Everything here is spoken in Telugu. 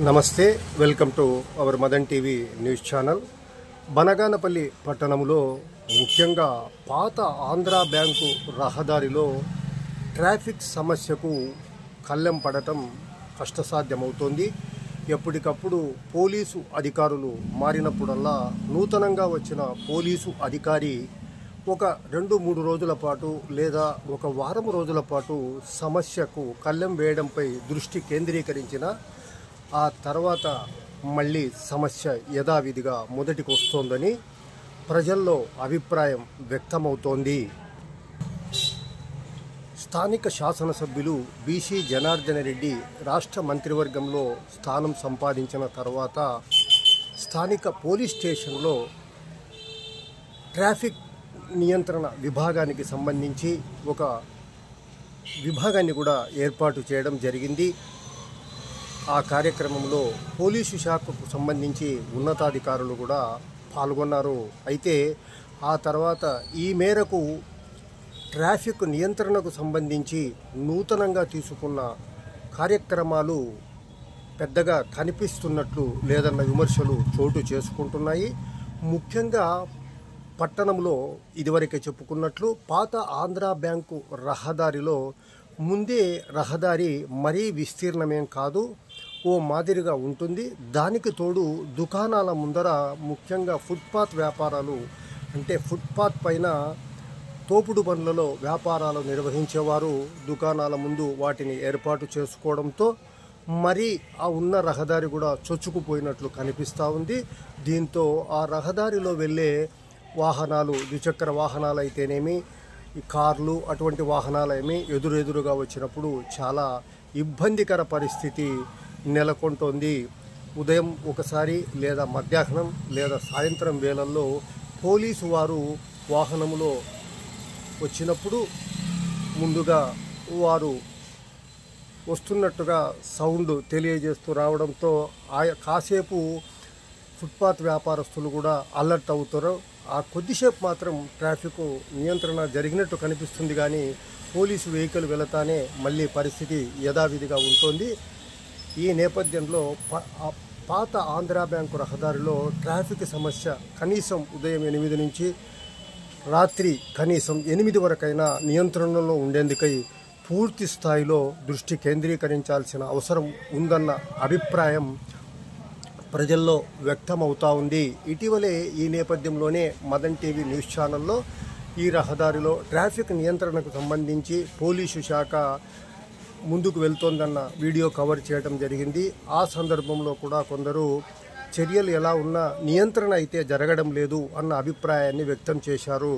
నమస్తే, welcome to our Madan TV news channel. Banaganapalli పట్టణంలో ముఖ్యంగా పాత ఆంధ్ర బ్యాంకు రహదారిలో ట్రాఫిక్ సమస్యకు కళ్ళెం పడటం కష్టసాధ్యమవుతోంది. ఎప్పటికప్పుడు పోలీసు అధికారులు మారినప్పుడల్లా నూతనంగా వచ్చిన పోలీసు అధికారి ఒక 2-3 రోజుల పాటు లేదా ఒక వారం రోజుల పాటు సమస్యకు కళ్ళెం వేయడంపై దృష్టి కేంద్రీకరించిన ఆ తర్వాత మళ్ళీ సమస్య యథావిధిగా మొదటికి వస్తోందని ప్రజల్లో అభిప్రాయం వ్యక్తమవుతోంది. స్థానిక శాసనసభ్యులు బీసీ జనార్దన రెడ్డి రాష్ట్ర మంత్రివర్గంలో స్థానం సంపాదించిన తర్వాత స్థానిక పోలీస్ స్టేషన్లో ట్రాఫిక్ నియంత్రణ విభాగానికి సంబంధించి ఒక విభాగాన్ని కూడా ఏర్పాటు చేయడం జరిగింది. ఆ కార్యక్రమంలో పోలీసు శాఖకు సంబంధించి ఉన్నతాధికారులు కూడా పాల్గొన్నారు. అయితే ఆ తర్వాత ఈ మేరకు ట్రాఫిక్ నియంత్రణకు సంబంధించి నూతనంగా తీసుకున్న కార్యక్రమాలు పెద్దగా కనిపిస్తున్నట్లు లేదన్న విమర్శలు చోటు చేసుకుంటున్నాయి. ముఖ్యంగా పట్టణంలో ఇదివరకే చెప్పుకున్నట్లు పాత ఆంధ్ర బ్యాంకు రహదారిలో ముందే రహదారి మరీ విస్తీర్ణమేం కాదు, ఓ మాదిరిగా ఉంటుంది. దానికి తోడు దుకాణాల ముందర ముఖ్యంగా ఫుట్పాత్ వ్యాపారాలు, అంటే ఫుట్పాత్ పైన తోపుడు బండ్లలో వ్యాపారాలు నిర్వహించేవారు దుకాణాల ముందు వాటిని ఏర్పాటు చేసుకోవడంతో మరీ ఆ ఉన్న రహదారి కూడా చొచ్చుకుపోయినట్లు కనిపిస్తూ ఉంది. దీంతో ఆ రహదారిలో వెళ్ళే వాహనాలు, ద్విచక్ర వాహనాలు అయితేనేమి, ఈ కార్లు, అటువంటి వాహనాలేమి ఎదురెదురుగా వచ్చినప్పుడు చాలా ఇబ్బందికర పరిస్థితి నెలకొంటోంది. ఉదయం ఒకసారి లేదా మధ్యాహ్నం లేదా సాయంత్రం వేళల్లో పోలీసు వారు వాహనంలో వచ్చినప్పుడు ముందుగా వారు వస్తున్నట్టుగా సౌండ్ తెలియజేస్తూ రావడంతో కాసేపు ఫుట్పాత్ వ్యాపారస్తులు కూడా అలర్ట్ అవుతారు. ఆ కొద్దిసేపు మాత్రం ట్రాఫిక్ నియంత్రణ జరిగినట్టు కనిపిస్తుంది, కానీ పోలీసు వెహికల్ వెళతానే మళ్ళీ పరిస్థితి యథావిధిగా ఉంటుంది. ఈ నేపథ్యంలో పాత ఆంధ్ర బ్యాంకు రహదారిలో ట్రాఫిక్ సమస్య కనీసం ఉదయం 8 నుంచి రాత్రి కనీసం 8 వరకైనా నియంత్రణలో ఉండేందుకై పూర్తి స్థాయిలో దృష్టి కేంద్రీకరించాల్సిన అవసరం ఉందన్న అభిప్రాయం ప్రజల్లో వ్యక్తమవుతూ ఉంది. ఇటీవలే ఈ నేపథ్యంలోనే మదన్ టీవీ న్యూస్ ఛానల్లో ఈ రహదారిలో ట్రాఫిక్ నియంత్రణకు సంబంధించి పోలీసు శాఖ ముందుకు వెళ్తోందన్న వీడియో కవర్ చేయడం జరిగింది. ఆ సందర్భంలో కూడా కొందరు చర్యలు ఎలా ఉన్నా నియంత్రణ అయితే జరగడం లేదు అన్న అభిప్రాయాన్ని వ్యక్తం చేశారు.